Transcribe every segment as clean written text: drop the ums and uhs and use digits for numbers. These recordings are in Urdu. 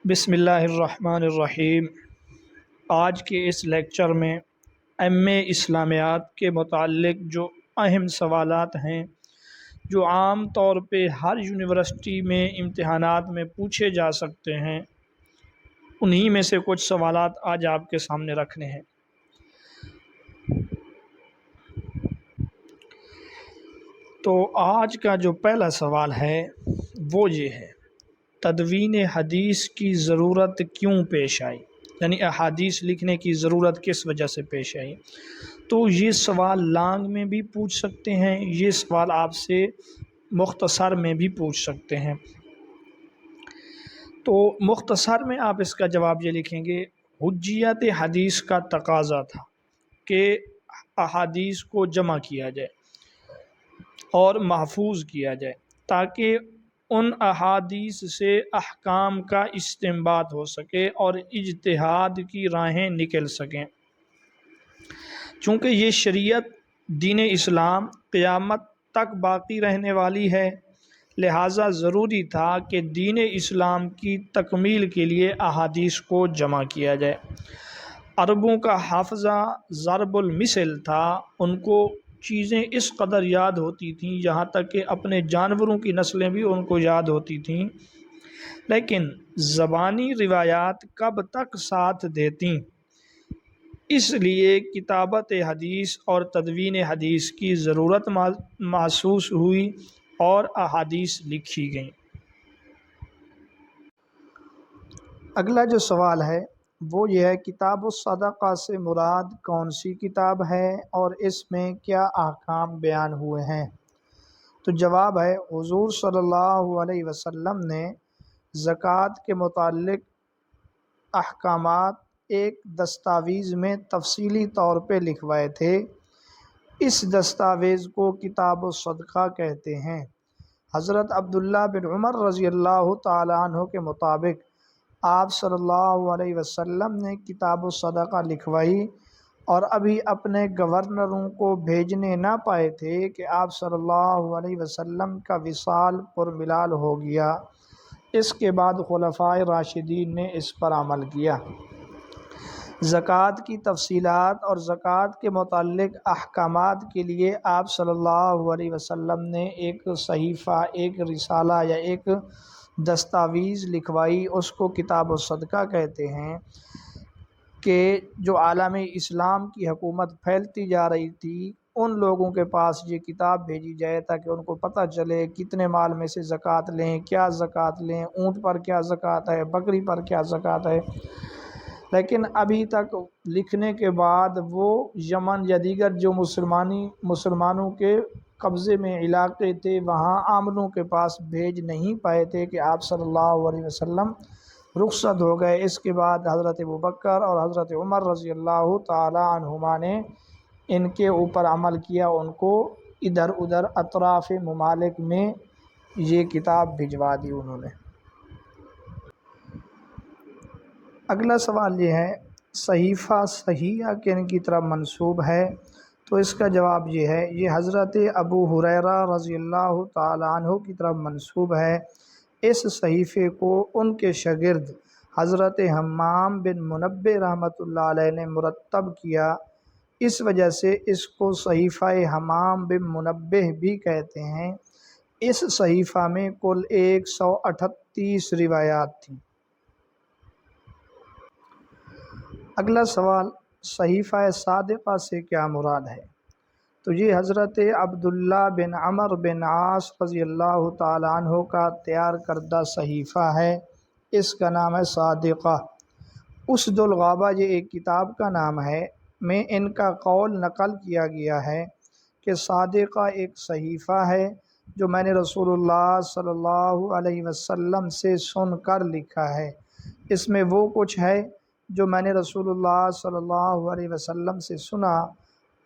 بسم اللہ الرحمن الرحیم۔ آج کے اس لیکچر میں اسلامیات کے متعلق جو اہم سوالات ہیں جو عام طور پہ ہر یونیورسٹی میں امتحانات میں پوچھے جا سکتے ہیں، انہی میں سے کچھ سوالات آج آپ کے سامنے رکھنے ہیں۔ تو آج کا جو پہلا سوال ہے وہ یہ ہے، تدوین حدیث کی ضرورت کیوں پیش آئی؟ یعنی احادیث لکھنے کی ضرورت کس وجہ سے پیش آئی؟ تو یہ سوال لانگ میں بھی پوچھ سکتے ہیں، یہ سوال آپ سے مختصر میں بھی پوچھ سکتے ہیں۔ تو مختصر میں آپ اس کا جواب یہ لکھیں گے، حجیت حدیث کا تقاضا تھا کہ احادیث کو جمع کیا جائے اور محفوظ کیا جائے تاکہ ان احادیث سے احکام کا استنباط ہو سکے اور اجتہاد کی راہیں نکل سکیں۔ چونکہ یہ شریعت دین اسلام قیامت تک باقی رہنے والی ہے، لہٰذا ضروری تھا کہ دین اسلام کی تکمیل کے لیے احادیث کو جمع کیا جائے۔ عربوں کا حافظہ ضرب المثل تھا، ان کو چیزیں اس قدر یاد ہوتی تھیں، یہاں تک کہ اپنے جانوروں کی نسلیں بھی ان کو یاد ہوتی تھیں، لیکن زبانی روایات کب تک ساتھ دیتیں؟ اس لیے کتابت حدیث اور تدوین حدیث کی ضرورت محسوس ہوئی اور احادیث لکھی گئیں۔ اگلا جو سوال ہے وہ یہ ہے، کتاب الصدقہ سے مراد کون سی کتاب ہے اور اس میں کیا احکام بیان ہوئے ہیں؟ تو جواب ہے، حضور صلی اللہ علیہ وسلم نے زکوٰۃ کے متعلق احکامات ایک دستاویز میں تفصیلی طور پہ لکھوائے تھے۔ اس دستاویز کو کتاب الصدقہ کہتے ہیں۔ حضرت عبداللہ بن عمر رضی اللہ تعالیٰ عنہ کے مطابق آپ صلی اللہ علیہ وسلم نے کتاب الصدقہ لکھوائی اور ابھی اپنے گورنروں کو بھیجنے نہ پائے تھے کہ آپ صلی اللہ علیہ وسلم کا وصال پر ملال ہو گیا۔ اس کے بعد خلفائے راشدین نے اس پر عمل کیا۔ زکوٰۃ کی تفصیلات اور زکوٰۃ کے متعلق احکامات کے لیے آپ صلی اللہ علیہ وسلم نے ایک صحیفہ، ایک رسالہ یا ایک دستاویز لکھوائی، اس کو کتاب الصدقہ کہتے ہیں، کہ جو عالم اسلام کی حکومت پھیلتی جا رہی تھی ان لوگوں کے پاس یہ کتاب بھیجی جائے تاکہ ان کو پتہ چلے کتنے مال میں سے زکوٰۃ لیں، کیا زکوٰۃ لیں، اونٹ پر کیا زکوٰۃ ہے، بکری پر کیا زکوٰۃ ہے۔ لیکن ابھی تک لکھنے کے بعد وہ یمن یا دیگر جو مسلمانوں کے قبضے میں علاقے تھے وہاں عاملوں کے پاس بھیج نہیں پائے تھے کہ آپ صلی اللہ علیہ وسلم رخصت ہو گئے۔ اس کے بعد حضرت ابوبکر اور حضرت عمر رضی اللہ تعالی عنہما نے ان کے اوپر عمل کیا، ان کو ادھر ادھر اطراف ممالک میں یہ کتاب بھجوا دی انہوں نے۔ اگلا سوال یہ ہے، صحیفہ صحیحہ کن کی طرف منسوب ہے؟ تو اس کا جواب یہ ہے، یہ حضرت ابو ہریرہ رضی اللہ تعالی عنہ کی طرف منسوب ہے۔ اس صحیفے کو ان کے شاگرد حضرت حمام بن منبہ رحمۃ اللہ علیہ نے مرتب کیا، اس وجہ سے اس کو صحیفہ حمام بن منبہ بھی کہتے ہیں۔ اس صحیفہ میں کل 138 روایات تھیں۔ اگلا سوال، صحیفہ صادقہ سے کیا مراد ہے؟ تو یہ حضرت عبداللہ بن عمر بن عاص رضی اللہ تعالی عنہ کا تیار کردہ صحیفہ ہے، اس کا نام ہے صادقہ۔ اسد الغابہ یہ ایک کتاب کا نام ہے، میں ان کا قول نقل کیا گیا ہے کہ صادقہ ایک صحیفہ ہے جو میں نے رسول اللہ صلی اللہ علیہ وسلم سے سن کر لکھا ہے۔ اس میں وہ کچھ ہے جو میں نے رسول اللہ صلی اللہ علیہ وسلم سے سنا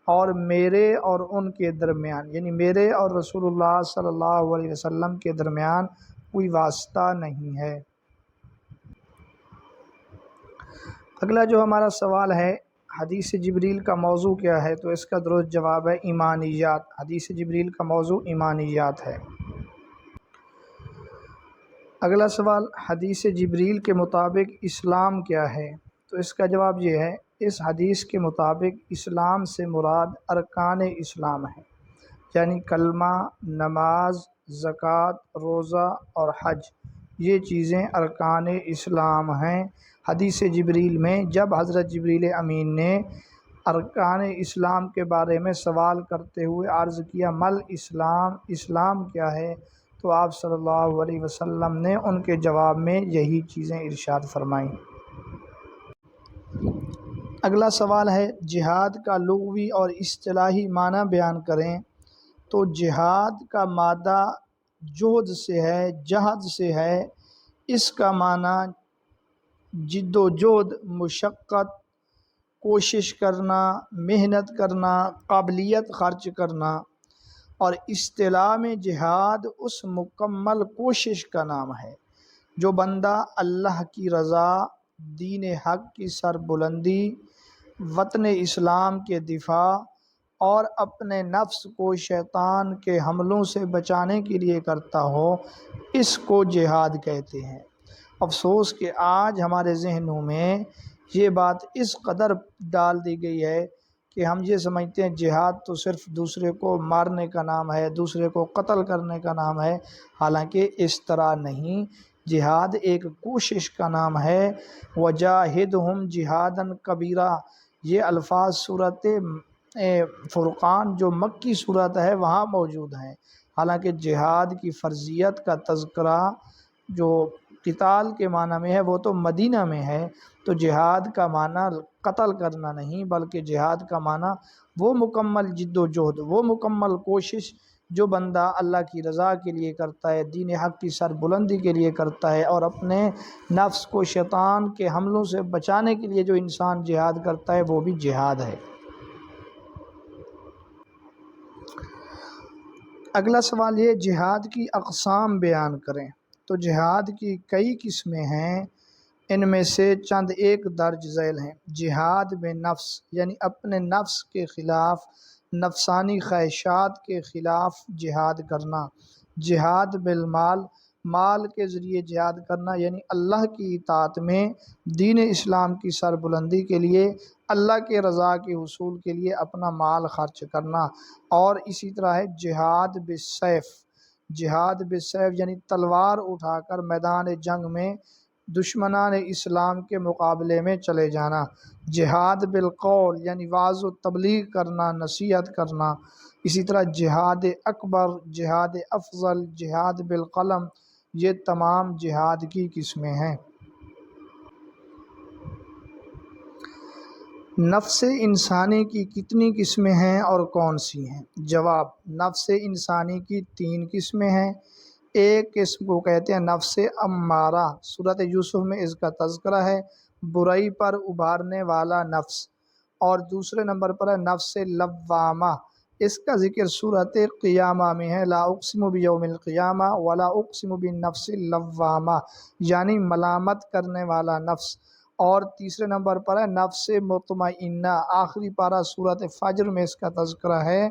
اور میرے اور ان کے درمیان، یعنی میرے اور رسول اللہ صلی اللہ علیہ وسلم کے درمیان کوئی واسطہ نہیں ہے۔ اگلا جو ہمارا سوال ہے، حدیث جبریل کا موضوع کیا ہے؟ تو اس کا درست جواب ہے ایمانیات۔ حدیث جبریل کا موضوع ایمانیات ہے۔ اگلا سوال، حدیث جبریل کے مطابق اسلام کیا ہے؟ تو اس کا جواب یہ ہے، اس حدیث کے مطابق اسلام سے مراد ارکان اسلام ہے، یعنی کلمہ، نماز، زکوٰۃ، روزہ اور حج، یہ چیزیں ارکان اسلام ہیں۔ حدیث جبریل میں جب حضرت جبریل امین نے ارکان اسلام کے بارے میں سوال کرتے ہوئے عرض کیا مل اسلام، اسلام کیا ہے، تو آپ صلی اللہ علیہ وسلم نے ان کے جواب میں یہی چیزیں ارشاد فرمائیں۔ اگلا سوال ہے، جہاد کا لغوی اور اصطلاحی معنی بیان کریں۔ تو جہاد کا مادہ جہد سے ہے، جہد سے ہے۔ اس کا معنی جد و جہد، مشقت، کوشش کرنا، محنت کرنا، قابلیت خرچ کرنا، اور اصطلاح میں جہاد اس مکمل کوشش کا نام ہے جو بندہ اللہ کی رضا، دین حق کی سربلندی، وطن اسلام کے دفاع اور اپنے نفس کو شیطان کے حملوں سے بچانے کے لیے کرتا ہو، اس کو جہاد کہتے ہیں۔ افسوس کہ آج ہمارے ذہنوں میں یہ بات اس قدر ڈال دی گئی ہے کہ ہم یہ سمجھتے ہیں جہاد تو صرف دوسرے کو مارنے کا نام ہے، دوسرے کو قتل کرنے کا نام ہے، حالانکہ اس طرح نہیں۔ جہاد ایک کوشش کا نام ہے۔ وَجَاهِدْهُمْ جِهَادًا كَبِيرًا، یہ الفاظ صورت فرقان جو مکی صورت ہے وہاں موجود ہیں۔ حالانکہ جہاد کی فرضیت کا تذکرہ جو قتال کے معنی میں ہے وہ تو مدینہ میں ہے۔ تو جہاد کا معنی قتل کرنا نہیں، بلکہ جہاد کا معنی وہ مکمل جد و جہد، وہ مکمل کوشش جو بندہ اللہ کی رضا کے لیے کرتا ہے، دین حق کی سربلندی کے لیے کرتا ہے، اور اپنے نفس کو شیطان کے حملوں سے بچانے کے لیے جو انسان جہاد کرتا ہے وہ بھی جہاد ہے۔ اگلا سوال یہ، جہاد کی اقسام بیان کریں۔ تو جہاد کی کئی قسمیں ہیں، ان میں سے چند ایک درج ذیل ہیں۔ جہاد بے نفس، یعنی اپنے نفس کے خلاف، نفسانی خواہشات کے خلاف جہاد کرنا۔ جہاد بالمال، مال کے ذریعے جہاد کرنا، یعنی اللہ کی اطاعت میں، دین اسلام کی سربلندی کے لیے، اللہ کے رضا کے حصول کے لیے اپنا مال خرچ کرنا۔ اور اسی طرح ہے جہاد بالسیف، جہاد بالسیف یعنی تلوار اٹھا کر میدان جنگ میں دشمنان اسلام کے مقابلے میں چلے جانا۔ جہاد بالقول یعنی وعظ و تبلیغ کرنا، نصیحت کرنا۔ اسی طرح جہاد اکبر، جہاد افضل، جہاد بالقلم، یہ تمام جہاد کی قسمیں ہیں۔ نفس انسانی کی کتنی قسمیں ہیں اور کون سی ہیں؟ جواب، نفس انسانی کی 3 قسمیں ہیں۔ ایک قسم کو کہتے ہیں نفس امارہ، سورۃ یوسف میں اس کا تذکرہ ہے، برائی پر ابھارنے والا نفس۔ اور دوسرے نمبر پر ہے نفس لوامہ، اس کا ذکر سورۃ قیامہ میں ہے، لا اقسم بیوم القیامہ ولا اقسم بالنفس اللوامہ، یعنی ملامت کرنے والا نفس۔ اور تیسرے نمبر پر ہے نفس مطمئنہ، آخری پارہ سورۃ فجر میں اس کا تذکرہ ہے،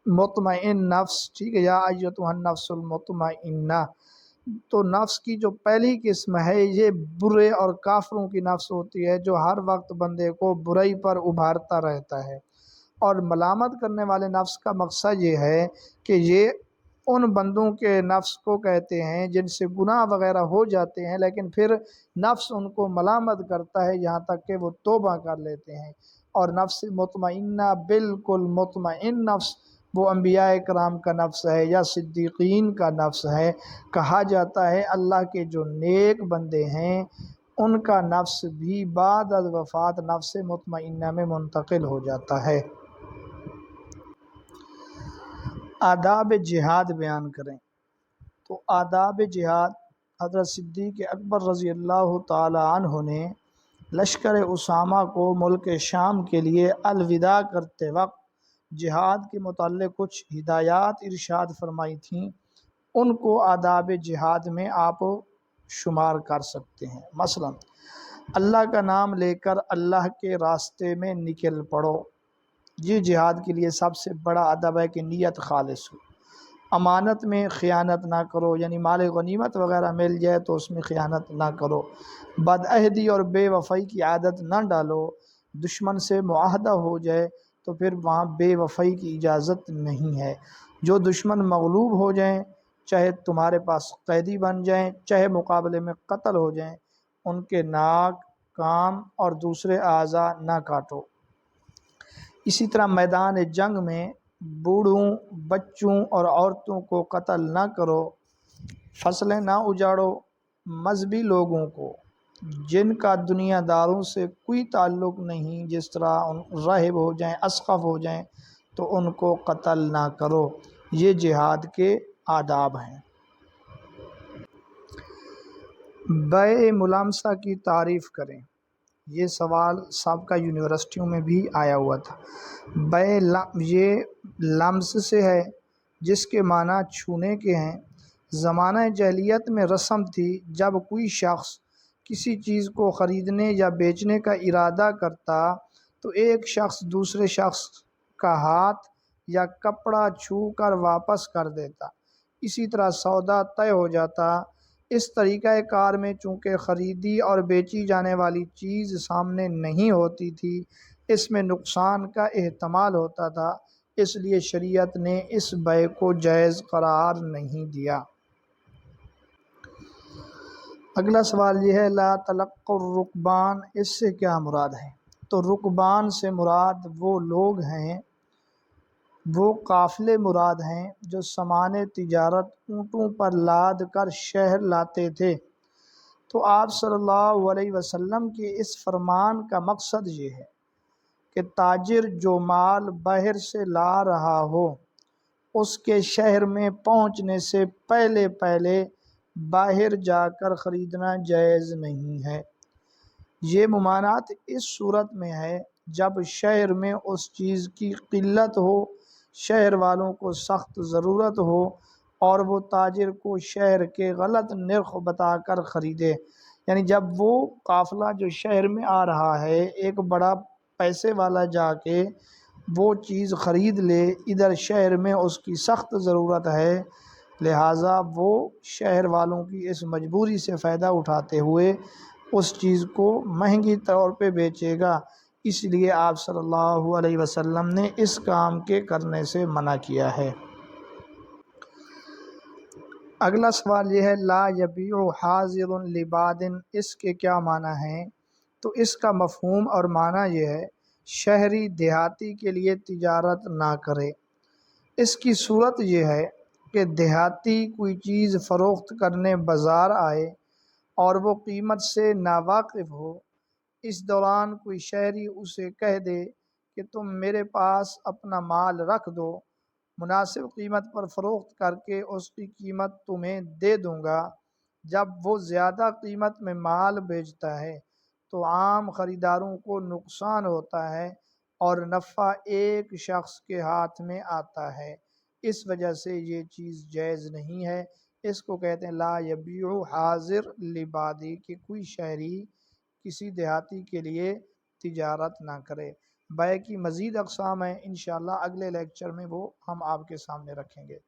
مطمئن نفس، ٹھیک ہے، یا ایتھا النفس المطمئنہ۔ تو نفس کی جو پہلی قسم ہے یہ برے اور کافروں کی نفس ہوتی ہے جو ہر وقت بندے کو برائی پر ابھارتا رہتا ہے۔ اور ملامت کرنے والے نفس کا مقصد یہ ہے کہ یہ ان بندوں کے نفس کو کہتے ہیں جن سے گناہ وغیرہ ہو جاتے ہیں لیکن پھر نفس ان کو ملامت کرتا ہے یہاں تک کہ وہ توبہ کر لیتے ہیں۔ اور نفس مطمئنہ، بالکل مطمئن نفس، وہ انبیاء کرام کا نفس ہے یا صدیقین کا نفس ہے۔ کہا جاتا ہے اللہ کے جو نیک بندے ہیں ان کا نفس بھی بعد از وفات نفس مطمئنہ میں منتقل ہو جاتا ہے۔ آداب جہاد بیان کریں۔ تو آداب جہاد، حضرت صدیق اکبر رضی اللہ تعالی عنہ نے لشکر اسامہ کو ملک شام کے لیے الوداع کرتے وقت جہاد کے متعلق کچھ ہدایات ارشاد فرمائی تھیں، ان کو آداب جہاد میں آپ شمار کر سکتے ہیں۔ مثلا اللہ کا نام لے کر اللہ کے راستے میں نکل پڑو، یہ جہاد کے لیے سب سے بڑا ادب ہے کہ نیت خالص ہو۔ امانت میں خیانت نہ کرو، یعنی مال غنیمت وغیرہ مل جائے تو اس میں خیانت نہ کرو، بدعہدی اور بے وفائی کی عادت نہ ڈالو، دشمن سے معاہدہ ہو جائے تو پھر وہاں بے وفائی کی اجازت نہیں ہے، جو دشمن مغلوب ہو جائیں، چاہے تمہارے پاس قیدی بن جائیں، چاہے مقابلے میں قتل ہو جائیں، ان کے ناک، کام اور دوسرے اعضاء نہ کاٹو۔ اسی طرح میدان جنگ میں بوڑھوں، بچوں اور عورتوں کو قتل نہ کرو، فصلیں نہ اجاڑو، مذہبی لوگوں کو جن کا دنیا داروں سے کوئی تعلق نہیں، جس طرح راہب ہو جائیں، اسقف ہو جائیں، تو ان کو قتل نہ کرو۔ یہ جہاد کے آداب ہیں۔ بیع ملامسہ کی تعریف کریں۔ یہ سوال سابقہ یونیورسٹیوں میں بھی آیا ہوا تھا۔ بیع یہ لمس سے ہے جس کے معنی چھونے کے ہیں۔ زمانہ جاہلیت میں رسم تھی، جب کوئی شخص کسی چیز کو خریدنے یا بیچنے کا ارادہ کرتا تو ایک شخص دوسرے شخص کا ہاتھ یا کپڑا چھو کر واپس کر دیتا، اسی طرح سودا طے ہو جاتا۔ اس طریقہ کار میں چونکہ خریدی اور بیچی جانے والی چیز سامنے نہیں ہوتی تھی، اس میں نقصان کا احتمال ہوتا تھا، اس لیے شریعت نے اس بیع کو جائز قرار نہیں دیا۔ اگلا سوال یہ ہے، لا تلقوا الرکبان، اس سے کیا مراد ہے؟ تو رکبان سے مراد وہ لوگ ہیں، وہ قافلے مراد ہیں جو سامان تجارت اونٹوں پر لاد کر شہر لاتے تھے۔ تو آپ صلی اللہ علیہ وسلم کے اس فرمان کا مقصد یہ ہے کہ تاجر جو مال باہر سے لا رہا ہو، اس کے شہر میں پہنچنے سے پہلے باہر جا کر خریدنا جائز نہیں ہے۔ یہ ممانعت اس صورت میں ہے جب شہر میں اس چیز کی قلت ہو، شہر والوں کو سخت ضرورت ہو اور وہ تاجر کو شہر کے غلط نرخ بتا کر خریدے، یعنی جب وہ قافلہ جو شہر میں آ رہا ہے، ایک بڑا پیسے والا جا کے وہ چیز خرید لے، ادھر شہر میں اس کی سخت ضرورت ہے، لہٰذا وہ شہر والوں کی اس مجبوری سے فائدہ اٹھاتے ہوئے اس چیز کو مہنگی طور پہ بیچے گا، اس لیے آپ صلی اللہ علیہ وسلم نے اس کام کے کرنے سے منع کیا ہے۔ اگلا سوال یہ ہے، لا یبیع حاضر لباد، اس کے کیا معنی ہیں؟ تو اس کا مفہوم اور معنی یہ ہے، شہری دیہاتی کے لیے تجارت نہ کرے۔ اس کی صورت یہ ہے کہ دیہاتی کوئی چیز فروخت کرنے بازار آئے اور وہ قیمت سے ناواقف ہو، اس دوران کوئی شہری اسے کہہ دے کہ تم میرے پاس اپنا مال رکھ دو، مناسب قیمت پر فروخت کر کے اس کی قیمت تمہیں دے دوں گا۔ جب وہ زیادہ قیمت میں مال بیچتا ہے تو عام خریداروں کو نقصان ہوتا ہے اور نفع ایک شخص کے ہاتھ میں آتا ہے، اس وجہ سے یہ چیز جائز نہیں ہے۔ اس کو کہتے ہیں لا یبیع حاضر لبادی، کہ کوئی شہری کسی دیہاتی کے لیے تجارت نہ کرے۔ بیع کی مزید اقسام ہیں، انشاءاللہ اگلے لیکچر میں وہ ہم آپ کے سامنے رکھیں گے۔